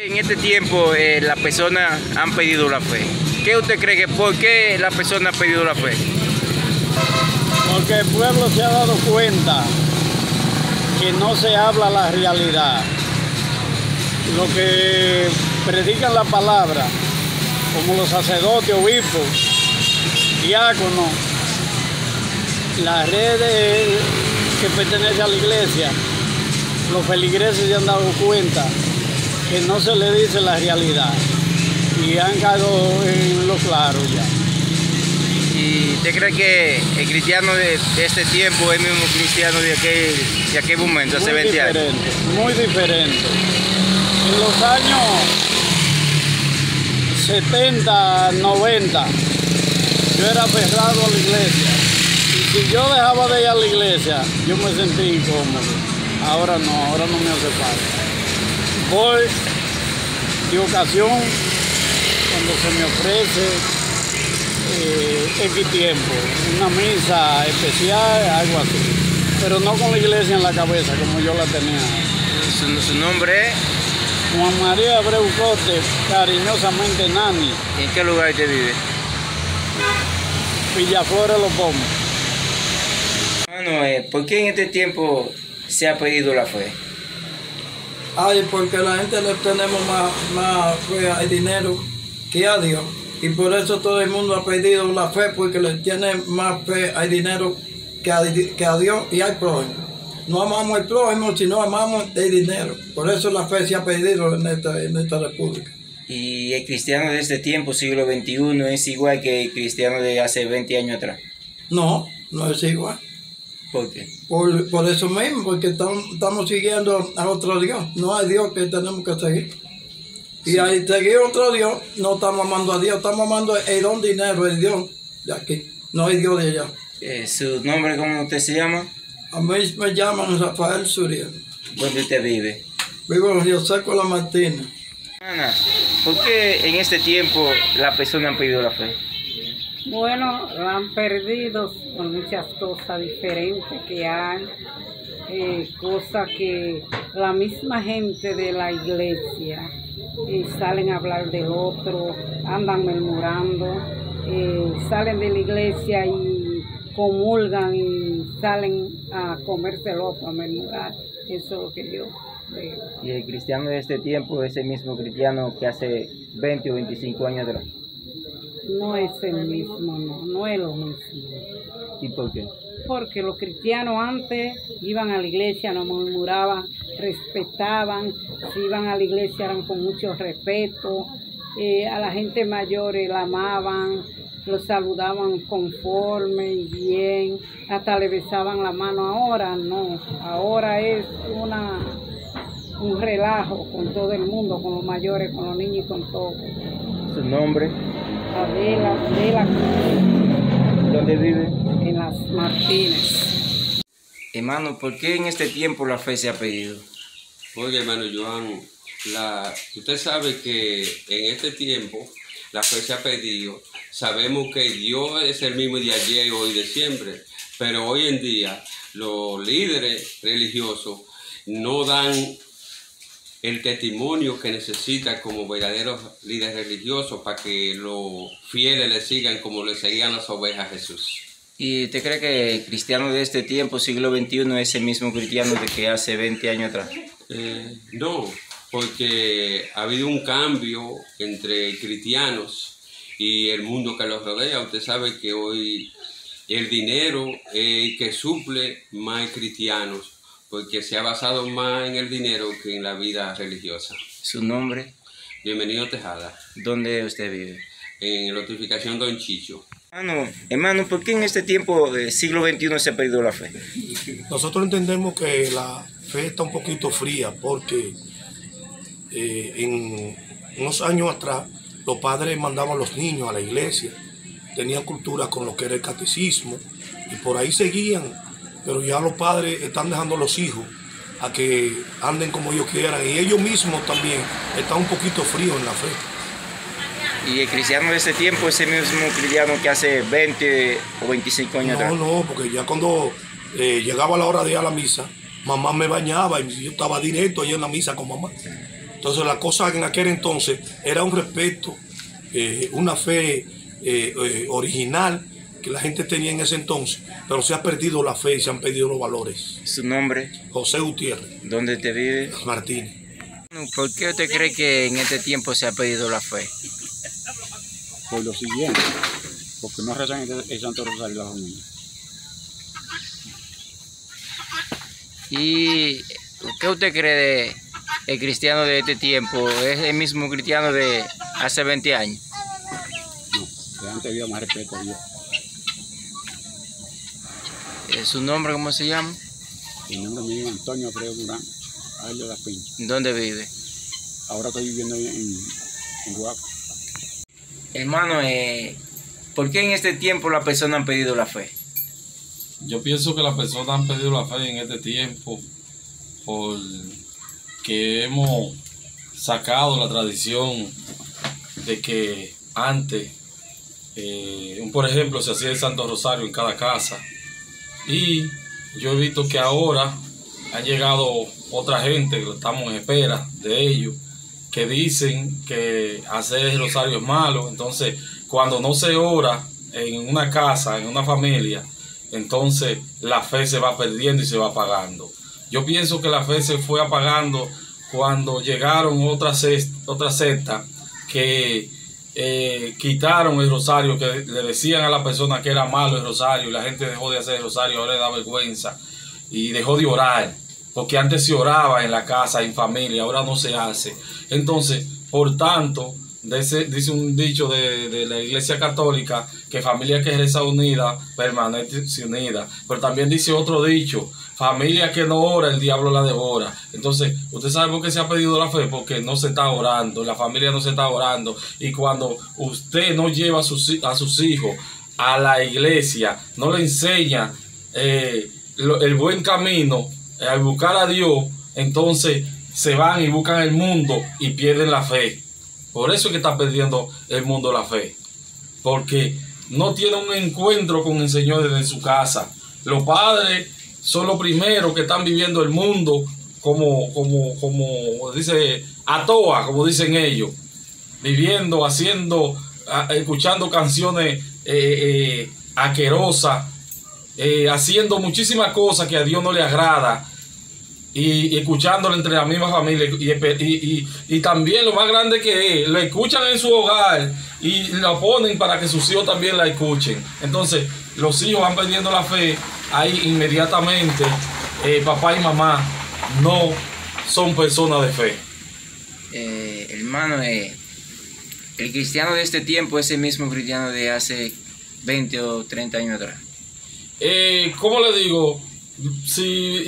En este tiempo las personas han perdido la fe. ¿Qué usted cree que por qué las personas han perdido la fe? Porque el pueblo se ha dado cuenta que no se habla la realidad. Lo que predican la palabra, como los sacerdotes, obispos, diáconos, las redes que pertenecen a la iglesia, los feligreses se han dado cuenta que no se le dice la realidad y han caído en lo claro ya. ¿Y usted cree que el cristiano de este tiempo es el mismo cristiano de aquel momento, hace 20 años? Muy diferente. En los años 70, 90, yo era aferrado a la iglesia. Y si yo dejaba de ir a la iglesia, yo me sentí incómodo. Ahora no me hace falta. Voy de ocasión cuando se me ofrece X tiempo, una misa especial, algo así. Pero no con la iglesia en la cabeza como yo la tenía. ¿Su nombre es? Juan María Abreu Cote, cariñosamente Nani. ¿En qué lugar usted vive? Villaflores Los Pomos. Bueno, ¿por qué en este tiempo se ha perdido la fe? Ay, porque la gente le tenemos más fe al dinero que a Dios. Y por eso todo el mundo ha perdido la fe, porque le tiene más fe al dinero que a Dios y al prójimo. No amamos al prójimo, sino amamos el dinero. Por eso la fe se ha perdido en esta república. ¿Y el cristiano de este tiempo, siglo XXI, es igual que el cristiano de hace 20 años atrás? No es igual. ¿Por qué? Por eso mismo, porque estamos siguiendo a otro Dios. No hay Dios que tenemos que seguir. Y al seguir otro Dios, no estamos amando a Dios, estamos amando el don dinero, el Dios de aquí, no el Dios de allá. ¿Su nombre, cómo usted se llama? A mí me llaman Rafael Suriel. ¿Dónde usted vive? Vivo en Río Seco La Martina. Ana, ¿por qué en este tiempo las personas han perdido la fe? Bueno, la han perdido con muchas cosas diferentes que hay, cosas que la misma gente de la iglesia salen a hablar del otro, andan murmurando, salen de la iglesia y comulgan y salen a comerse el otro, a murmurar. Eso es lo que yo veo. ¿Y el cristiano de este tiempo es el mismo cristiano que hace 20 o 25 años atrás? No es el mismo, no es lo mismo. ¿Y por qué? Porque los cristianos antes iban a la iglesia, no murmuraban, respetaban, si iban a la iglesia eran con mucho respeto, a la gente mayor la amaban, los saludaban conforme y bien, hasta le besaban la mano. Ahora no, ahora es un relajo con todo el mundo, con los mayores, con los niños y con todo. ¿Su nombre? Adela. ¿Dónde vive? En Las Martínez. Hermano, ¿por qué en este tiempo la fe se ha perdido? Oye, hermano Joan, usted sabe que en este tiempo la fe se ha perdido. Sabemos que Dios es el mismo de ayer, hoy y de siempre, pero hoy en día los líderes religiosos no dan el testimonio que necesitan como verdaderos líderes religiosos para que los fieles le sigan como le seguían las ovejas a Jesús. ¿Y usted cree que el cristiano de este tiempo, siglo XXI, es el mismo cristiano de que hace 20 años atrás? No, porque ha habido un cambio entre cristianos y el mundo que los rodea. Usted sabe que hoy el dinero es el que suple más cristianos, porque se ha basado más en el dinero que en la vida religiosa. ¿Su nombre? Bienvenido Tejada. ¿Dónde usted vive? En la notificación Don Chicho. Hermano, ¿por qué en este tiempo del siglo XXI se ha perdido la fe? Nosotros entendemos que la fe está un poquito fría porque en unos años atrás los padres mandaban a los niños a la iglesia, tenían cultura con lo que era el catecismo y por ahí seguían, pero ya los padres están dejando a los hijos a que anden como ellos quieran y ellos mismos también están un poquito fríos en la fe. ¿Y el cristiano de este tiempo es el mismo cristiano que hace 20 o 25 años atrás? No, porque ya cuando llegaba la hora de ir a la misa, mamá me bañaba y yo estaba directo allá en la misa con mamá. Entonces la cosa en aquel entonces era un respeto, una fe original que la gente tenía en ese entonces, pero se ha perdido la fe y se han perdido los valores. ¿Su nombre? José Gutiérrez. ¿Dónde te vive? Martínez. ¿Por qué usted cree que en este tiempo se ha perdido la fe? Por lo siguiente, porque no rezan el Santo Rosario las familias. ¿Y qué usted cree del cristiano de este tiempo? ¿Es el mismo cristiano de hace 20 años? No, de antes había más respeto a Dios. ¿Su nombre cómo se llama? El nombre mío es Antonio Alfredo Durán, ahí de Las Piñas. ¿Dónde vive? Ahora estoy viviendo en Guaco. Hermano, ¿por qué en este tiempo las personas han perdido la fe? Yo pienso que las personas han perdido la fe en este tiempo porque hemos sacado la tradición de que antes, por ejemplo, se hacía el Santo Rosario en cada casa, y yo he visto que ahora han llegado otra gente, que estamos en espera de ellos, que dicen que hacer el rosario es malo. Entonces, cuando no se ora en una casa, en una familia, entonces la fe se va perdiendo y se va apagando. Yo pienso que la fe se fue apagando cuando llegaron otras sectas que quitaron el rosario, que le decían a la persona que era malo el rosario, y la gente dejó de hacer el rosario, ahora le da vergüenza y dejó de orar, porque antes se oraba en la casa, en familia, ahora no se hace. Entonces, por tanto, dice un dicho de la Iglesia Católica, que familia que reza unida permanece unida. Pero también dice otro dicho: familia que no ora, el diablo la devora. Entonces, ¿usted sabe por qué se ha perdido la fe? Porque no se está orando, la familia no se está orando. Y cuando usted no lleva a sus hijos a la iglesia, no le enseña el buen camino, al buscar a Dios, entonces se van y buscan el mundo y pierden la fe. Por eso es que está perdiendo el mundo la fe, porque no tiene un encuentro con el Señor desde su casa. Los padres son los primeros que están viviendo el mundo como dice, a toa, como dicen ellos, viviendo, escuchando canciones asquerosas, haciendo muchísimas cosas que a Dios no le agrada, y escuchándolo entre la misma familia, y también lo más grande que es, lo escuchan en su hogar y lo ponen para que sus hijos también la escuchen. Entonces los hijos van perdiendo la fe ahí inmediatamente. Papá y mamá no son personas de fe. Hermano, el cristiano de este tiempo es el mismo cristiano de hace 20 o 30 años atrás. ¿Cómo le digo? Sí,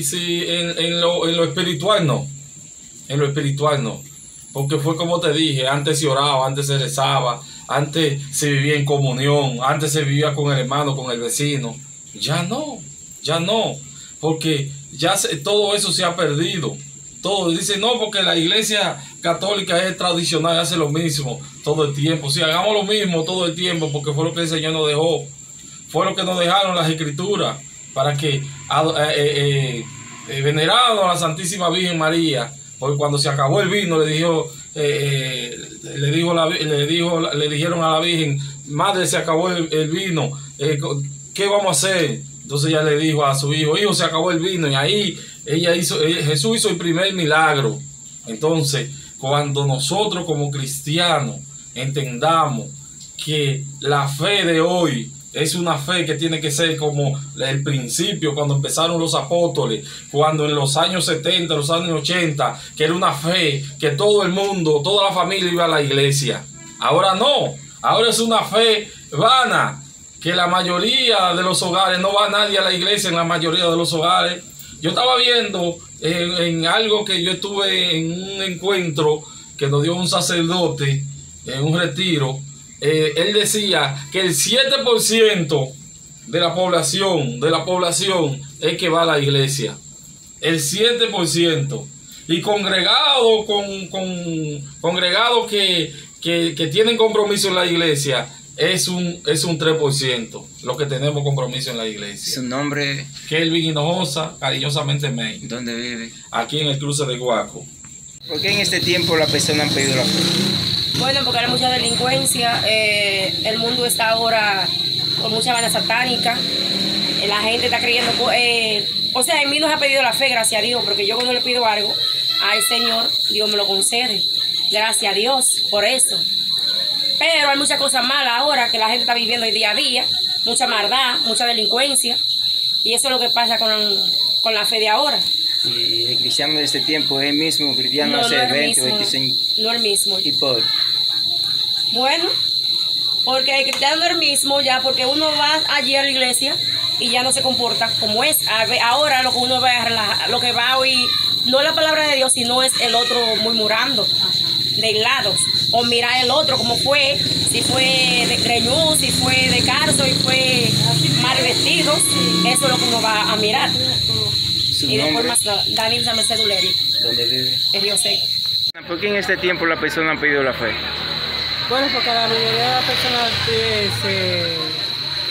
en lo espiritual no. En lo espiritual no. Porque fue como te dije, antes se oraba, antes se rezaba, antes se vivía en comunión, antes se vivía con el hermano, con el vecino. Ya no. Porque ya todo eso se ha perdido. Todo. Dice, no, porque la iglesia católica es tradicional, hace lo mismo todo el tiempo. Sí, hagamos lo mismo todo el tiempo, porque fue lo que el Señor nos dejó. Fue lo que nos dejaron las Escrituras, para que venerando a la Santísima Virgen María, porque cuando se acabó el vino le dijeron a la Virgen: madre, se acabó el vino, ¿qué vamos a hacer? Entonces ella le dijo a su hijo: hijo, se acabó el vino. Y ahí Jesús hizo el primer milagro. Entonces, cuando nosotros como cristianos entendamos que la fe de hoy es una fe que tiene que ser como el principio, cuando empezaron los apóstoles, cuando en los años 70, los años 80, que era una fe que todo el mundo, toda la familia iba a la iglesia. Ahora no, ahora es una fe vana, que la mayoría de los hogares, no va nadie a la iglesia en la mayoría de los hogares. Yo estaba viendo en algo que yo estuve en un encuentro que nos dio un sacerdote en un retiro. Él decía que el 7% de la población es que va a la iglesia. El 7%. Y congregados que tienen compromiso en la iglesia es un 3% lo que tenemos compromiso en la iglesia. ¿Su nombre? Kelvin Hinojosa, cariñosamente May. ¿Dónde vive? Aquí en el cruce de Guaco. ¿Por qué en este tiempo las personas han perdido la fe? Bueno, porque hay mucha delincuencia, el mundo está ahora con mucha vaina satánica, la gente está creyendo, o sea, en mí no se ha perdido la fe, gracias a Dios, porque yo cuando le pido algo al Señor, Dios me lo concede, gracias a Dios por eso. Pero hay muchas cosas malas ahora que la gente está viviendo día a día, mucha maldad, mucha delincuencia, y eso es lo que pasa con la fe de ahora. ¿Y el cristiano de este tiempo es el mismo cristiano hace 20 o 25? No el mismo. ¿Y por? Bueno, porque el cristiano no es el mismo ya, porque uno va allí a la iglesia y ya no se comporta como es. Ahora lo que uno va, lo que va a oír no es la palabra de Dios, sino es el otro murmurando de lados. O mirar el otro como fue, si fue de greñú, si fue de carzo, y fue mal vestido. Eso es lo que uno va a mirar. Y después más Daniel Sameseduleri. ¿Dónde vive? En Río Seco. ¿Por qué en este tiempo las personas han perdido la fe? Bueno, porque la mayoría de las personas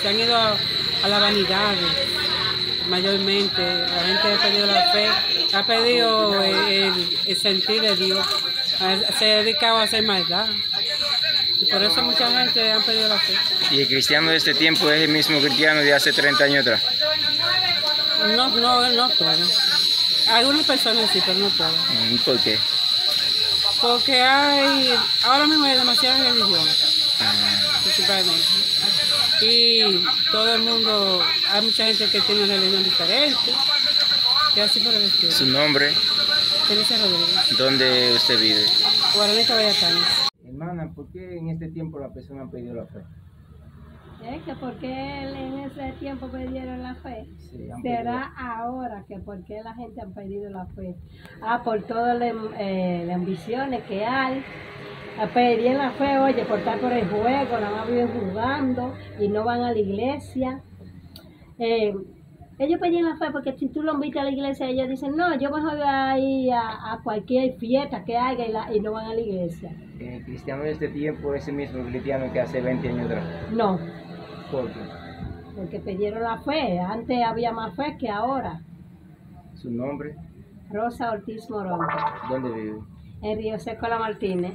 se han ido a la vanidad, mayormente. La gente ha perdido la fe, ha perdido el sentir de Dios, se ha dedicado a hacer maldad. Y por eso mucha gente ha perdido la fe. ¿Y el cristiano de este tiempo es el mismo cristiano de hace 30 años atrás? No todos. Algunas personas sí, pero no todas. ¿Por qué? Porque ahora mismo hay demasiadas religiones, principalmente. Y todo el mundo, hay mucha gente que tiene una religión diferente, y así por el estilo. ¿Su nombre? Felicia Rodríguez. ¿Dónde usted vive? Guaranita Vallatanes. Hermana, ¿por qué en este tiempo las personas han perdido la fe? Es que porque en ese tiempo perdieron la fe. Sí, será ahora que por qué la gente ha perdido la fe. Por todas las ambiciones que hay. Perdieron la fe, oye, por estar por el juego, nada más viven jugando y no van a la iglesia. Ellos perdieron la fe porque si tú lo invitas a la iglesia, ellos dicen, no, yo mejor voy a ir a cualquier fiesta que haya y no van a la iglesia. ¿El cristiano de este tiempo es el mismo cristiano que hace 20 años atrás? No. ¿Por qué? Porque perdieron la fe. Antes había más fe que ahora. ¿Su nombre? Rosa Ortiz Morón. ¿Dónde vive? En Río Seco La Martínez.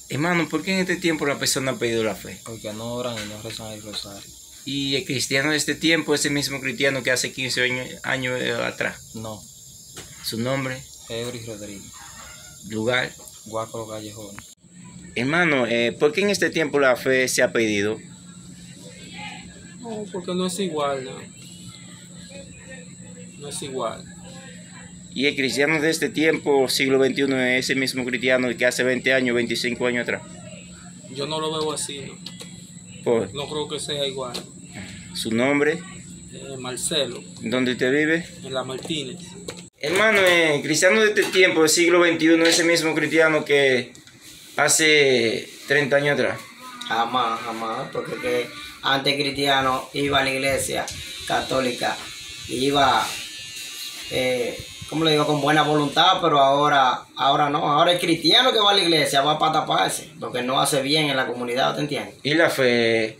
Hermano, ¿por qué en este tiempo la persona ha perdido la fe? Porque no oran y no rezan el rosario. ¿Y el cristiano de este tiempo es el mismo cristiano que hace 15 años atrás? No. ¿Su nombre? Eury Rodríguez. ¿Lugar? Guácaro Callejón. Hermano, ¿por qué en este tiempo la fe se ha perdido? No, porque no es igual, ¿no? No es igual. ¿Y el cristiano de este tiempo, siglo XXI, es el mismo cristiano que hace 20 años, 25 años atrás? Yo no lo veo así, ¿no? ¿Por? No creo que sea igual. ¿Su nombre? Marcelo. ¿Dónde usted vive? En La Martínez. Hermano, el cristiano de este tiempo, del siglo XXI, es el mismo cristiano que hace 30 años atrás. Jamás, porque que antes cristiano iba a la iglesia católica, iba, ¿cómo le digo?, con buena voluntad, pero ahora no. Ahora el cristiano que va a la iglesia va para taparse, porque no hace bien en la comunidad, ¿te entiendes? ¿Y la fe?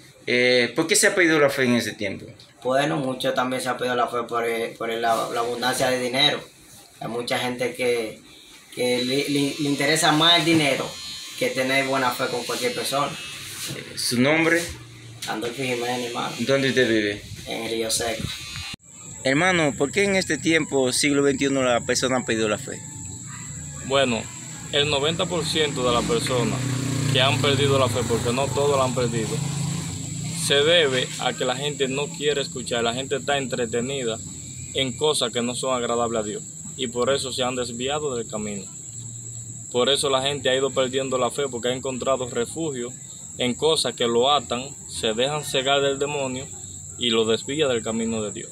¿Por qué se ha perdido la fe en ese tiempo? Bueno, mucho también se ha perdido la fe por la abundancia de dinero. Hay mucha gente que le interesa más el dinero que tener buena fe con cualquier persona. ¿Su nombre? Andolfo Jiménez, hermano. ¿Dónde usted vive? En Río Seco. Hermano, ¿por qué en este tiempo, siglo XXI, la persona ha perdido la fe? Bueno, el 90% de las personas que han perdido la fe, porque no todos la han perdido, se debe a que la gente no quiere escuchar, la gente está entretenida en cosas que no son agradables a Dios y por eso se han desviado del camino. Por eso la gente ha ido perdiendo la fe, porque ha encontrado refugio en cosas que lo atan, se dejan cegar del demonio y lo desvía del camino de Dios.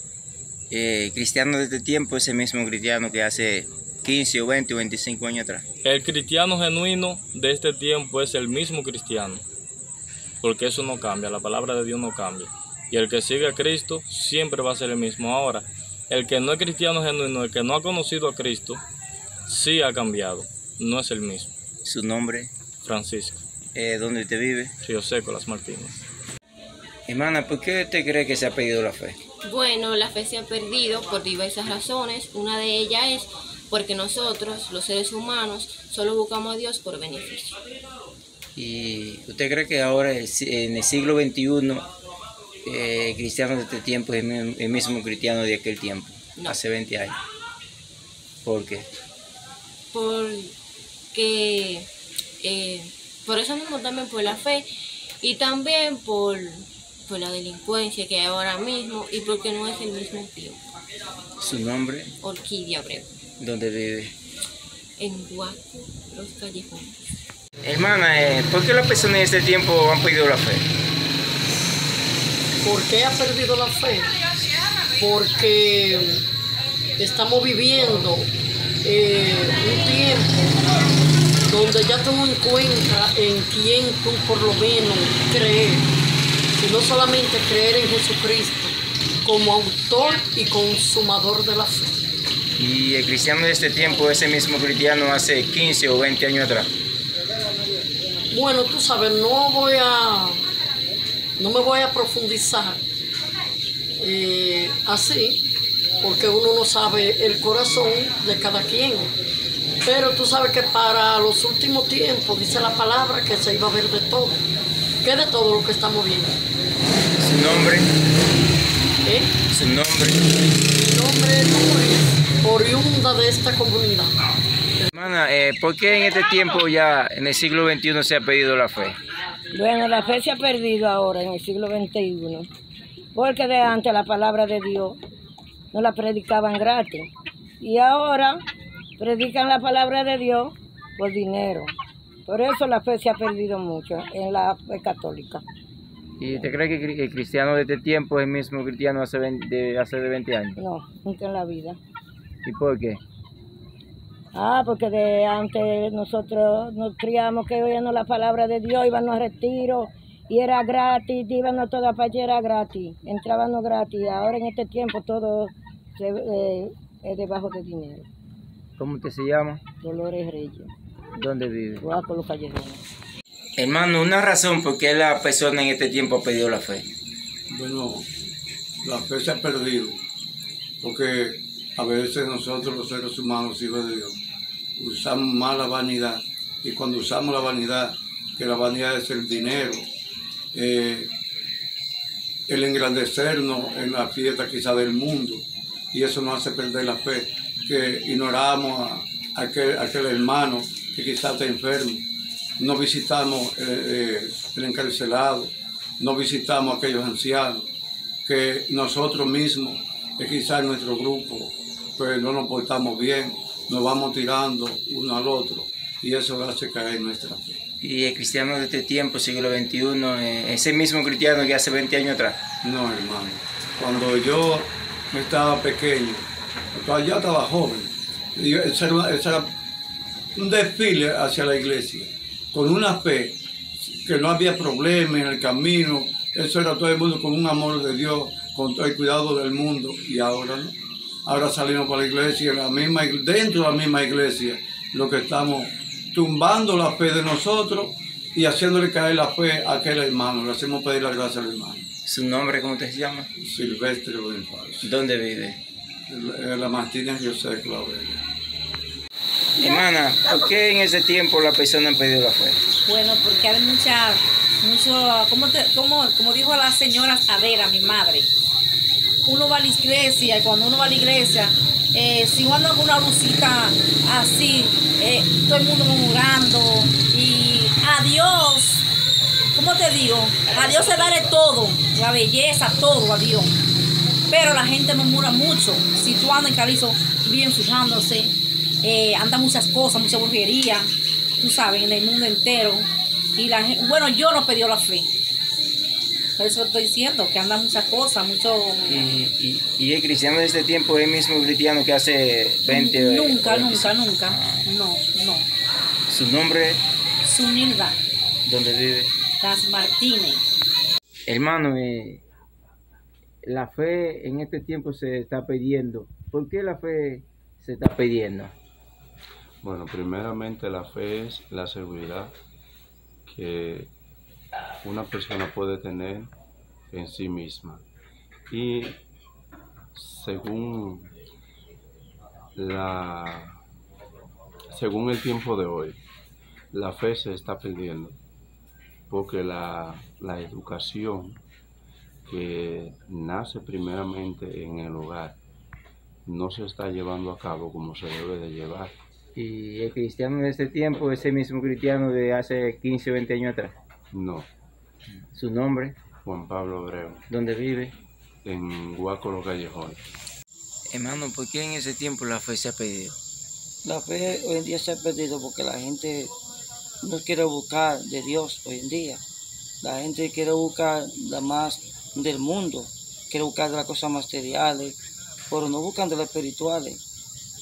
El cristiano de este tiempo es el mismo cristiano que hace 15 o 20 o 25 años atrás. El cristiano genuino de este tiempo es el mismo cristiano, porque eso no cambia, la palabra de Dios no cambia. Y el que sigue a Cristo siempre va a ser el mismo. Ahora, el que no es cristiano genuino, el que no ha conocido a Cristo, sí ha cambiado, no es el mismo. ¿Su nombre? Francisco. ¿Dónde usted vive? Río Seco, Las Martínez. Hermana, ¿por qué usted cree que se ha perdido la fe? Bueno, la fe se ha perdido por diversas razones. Una de ellas es porque nosotros, los seres humanos, solo buscamos a Dios por beneficio. ¿Y usted cree que ahora, en el siglo XXI, cristiano de este tiempo es el mismo cristiano de aquel tiempo, No. hace 20 años? ¿Por qué? Porque por eso mismo también por la fe y también por la delincuencia que hay ahora mismo y porque no es el mismo tiempo. ¿Su nombre? Orquídea Abreu. ¿Dónde vive? En Guaco, Los Callejones. Hermana, ¿por qué las personas en este tiempo han perdido la fe? ¿Por qué ha perdido la fe? Porque estamos viviendo un tiempo donde ya tú no encuentras en quién tú por lo menos creer, sino solamente creer en Jesucristo como autor y consumador de la fe. ¿Y el cristiano de este tiempo es el mismo cristiano hace 15 o 20 años atrás? Bueno, tú sabes, no me voy a profundizar así, porque uno no sabe el corazón de cada quien. Pero tú sabes que para los últimos tiempos, dice la palabra, que se iba a ver de todo. ¿Qué de todo lo que estamos viendo? ¿Su nombre? ¿Su nombre? Mi nombre es oriunda de esta comunidad. Hermana, ¿por qué en este tiempo ya, en el siglo XXI, se ha perdido la fe? Bueno, la fe se ha perdido ahora, en el siglo XXI, porque de antes la palabra de Dios no la predicaban gratis. Y ahora predican la palabra de Dios por dinero. Por eso la fe se ha perdido mucho en la fe católica. ¿Y usted cree que el cristiano de este tiempo es el mismo cristiano de hace 20 años? No, nunca en la vida. ¿Y por qué? Porque de antes nosotros nos criamos que oíamos la palabra de Dios, íbamos a retiro y era gratis, íbamos toda parte era gratis, entrábamos gratis. Ahora en este tiempo todo es debajo de dinero. ¿Cómo usted se llama? Dolores Reyes. ¿Dónde vive? Guaco, Los Callejones. Hermano, una razón por qué la persona en este tiempo ha perdido la fe. Bueno, la fe se ha perdido, porque a veces nosotros los seres humanos, hijos de Dios, usamos más la vanidad, y cuando usamos la vanidad, que la vanidad es el dinero, el engrandecernos en la fiesta quizá del mundo, y eso nos hace perder la fe, que ignoramos a aquel hermano que quizá está enfermo, no visitamos el encarcelado, no visitamos a aquellos ancianos, que nosotros mismos, quizá en nuestro grupo, pues no nos portamos bien, nos vamos tirando uno al otro, y eso hace caer nuestra fe. ¿Y el cristiano de este tiempo, siglo XXI, es el mismo cristiano que hace 20 años atrás? No, hermano. Cuando yo estaba pequeño, cuando ya estaba joven, ese era un desfile hacia la iglesia, con una fe, que no había problema en el camino, eso era todo el mundo con un amor de Dios, con todo el cuidado del mundo, y ahora no. Ahora salimos para la iglesia, dentro de la misma iglesia, lo que estamos tumbando la fe de nosotros y haciéndole caer la fe a aquel hermano, le hacemos pedir la gracia al hermano. ¿Su nombre cómo te se llama? Silvestre Bonifacio. ¿Dónde vive? En la Martínez José Claveria. Hermana, ¿por qué en ese tiempo las personas han perdido la fe? Bueno, porque hay como dijo la señora Adela, mi madre, uno va a la iglesia y cuando uno va a la iglesia, si uno anda con una lucita así, todo el mundo murmurando y a Dios, ¿cómo te digo? A Dios se darle todo, la belleza, todo a Dios. Pero la gente murmura mucho. Si tú andas en Calizo, viven fijándose, andan muchas cosas, mucha brujería, tú sabes, en el mundo entero. Y la gente, bueno, yo no pedí la fe. Por eso estoy diciendo que andan muchas cosas, mucho... ¿Y el cristiano de este tiempo es el mismo cristiano que hace 20 años? Nunca. No. ¿Su nombre? Zunilda. ¿Dónde vive? Las Martínez. Hermano, la fe en este tiempo se está perdiendo. ¿Por qué la fe se está perdiendo? Bueno, primeramente la fe es la seguridad que una persona puede tener en sí misma. Y según la según el tiempo de hoy, la fe se está perdiendo porque la educación que nace primeramente en el hogar no se está llevando a cabo como se debe de llevar. ¿Y el cristiano de este tiempo es el mismo cristiano de hace 15 o 20 años atrás? No. ¿Su nombre? Juan Pablo Abreu. ¿Dónde vive? En Guaco Los Callejones. Hermano, ¿por qué en ese tiempo la fe se ha perdido? La fe hoy en día se ha perdido porque la gente no quiere buscar de Dios hoy en día. La gente quiere buscar la más del mundo, quiere buscar de las cosas materiales, pero no buscan de las espirituales.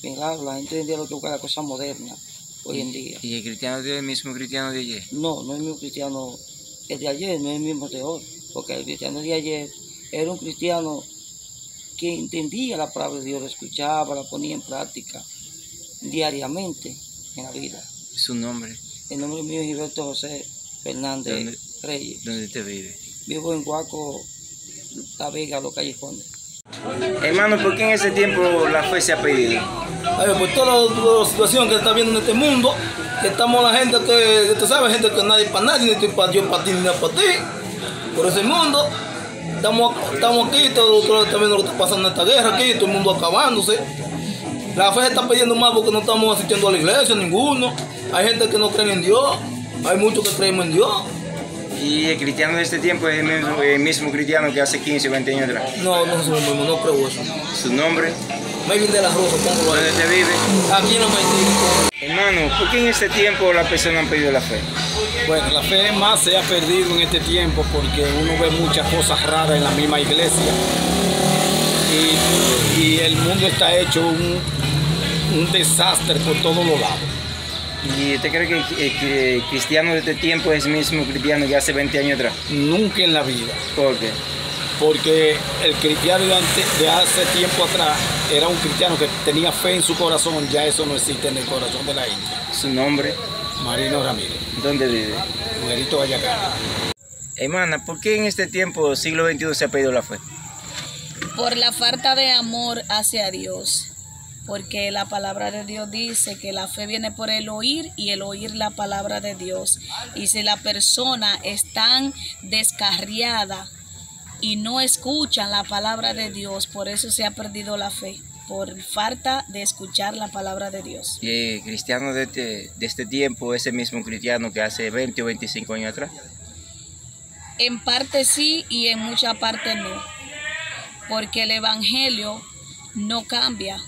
Mira, la gente hoy en día lo que busca es las cosas modernas hoy en día. ¿Y el cristiano de hoy es el mismo cristiano de ayer? No, no es el mismo cristiano. El de ayer no es el mismo de hoy, porque el cristiano de ayer era un cristiano que entendía la palabra de Dios, la escuchaba, la ponía en práctica diariamente en la vida. ¿Su nombre? El nombre mío es Gilberto José Fernández Reyes. ¿Dónde te vive? Vivo en Guaco, La Vega, Los Callejones. Hermano, ¿por qué en ese tiempo la fe se ha perdido? Por toda la situación que se está viendo en este mundo, que estamos la gente que tú sabes, gente que nadie para nadie, ni estoy para Dios, para ti, ni nada para ti. Por ese mundo, estamos aquí, todos están viendo lo que está pasando en esta guerra aquí, todo el mundo acabándose. La fe se está perdiendo más porque no estamos asistiendo a la iglesia, ninguno. Hay gente que no cree en Dios, hay muchos que creemos en Dios. ¿Y el cristiano de este tiempo es el mismo cristiano que hace 15 o 20 años atrás? No, no es lo mismo, no creo eso. ¿Su nombre? Melvin de la Rosa, póngalo ahí. ¿Dónde te vive? Aquí en los Haití. Hermano, ¿por qué en este tiempo las personas han perdido la fe? Bueno, la fe más se ha perdido en este tiempo porque uno ve muchas cosas raras en la misma iglesia. Y el mundo está hecho un desastre por todos los lados. ¿Y usted cree que el cristiano de este tiempo es el mismo cristiano que hace 20 años atrás? Nunca en la vida. ¿Por qué? Porque el cristiano de hace tiempo atrás era un cristiano que tenía fe en su corazón, ya eso no existe en el corazón de la gente. ¿Su nombre? Marino Ramírez. ¿Dónde vive? Mujerito Guayacán. Hermana, ¿por qué en este tiempo, siglo XXI, se ha perdido la fe? Por la falta de amor hacia Dios. Porque la palabra de Dios dice que la fe viene por el oír y el oír la palabra de Dios. Y si la persona es tan descarriada y no escuchan la palabra de Dios, por eso se ha perdido la fe, por falta de escuchar la palabra de Dios. ¿Y el cristiano de este tiempo es el mismo cristiano que hace 20 o 25 años atrás? En parte sí y en mucha parte no, porque el evangelio no cambia.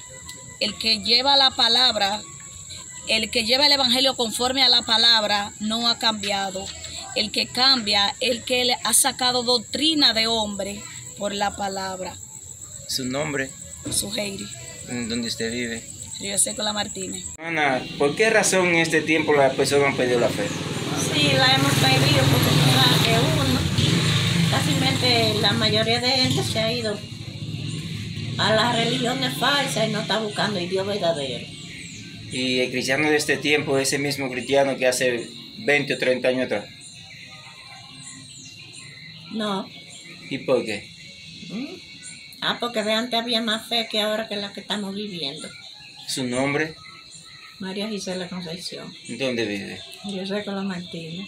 El que lleva la palabra, el que lleva el evangelio conforme a la palabra no ha cambiado. El que cambia, el que le ha sacado doctrina de hombre por la palabra. ¿Su nombre? Suheiri. ¿Dónde usted vive? Río Seco La Martínez. Ana, ¿por qué razón en este tiempo las personas han perdido la fe? Sí, la hemos perdido porque casi la mayoría de gente se ha ido a las religiones falsas y no está buscando el Dios verdadero. ¿Y el cristiano de este tiempo es el mismo cristiano que hace 20 o 30 años atrás? No. ¿Y por qué? Porque de antes había más fe que ahora que la que estamos viviendo. ¿Su nombre? María Gisela Concepción. ¿Dónde vive? Yo soy con la Martínez.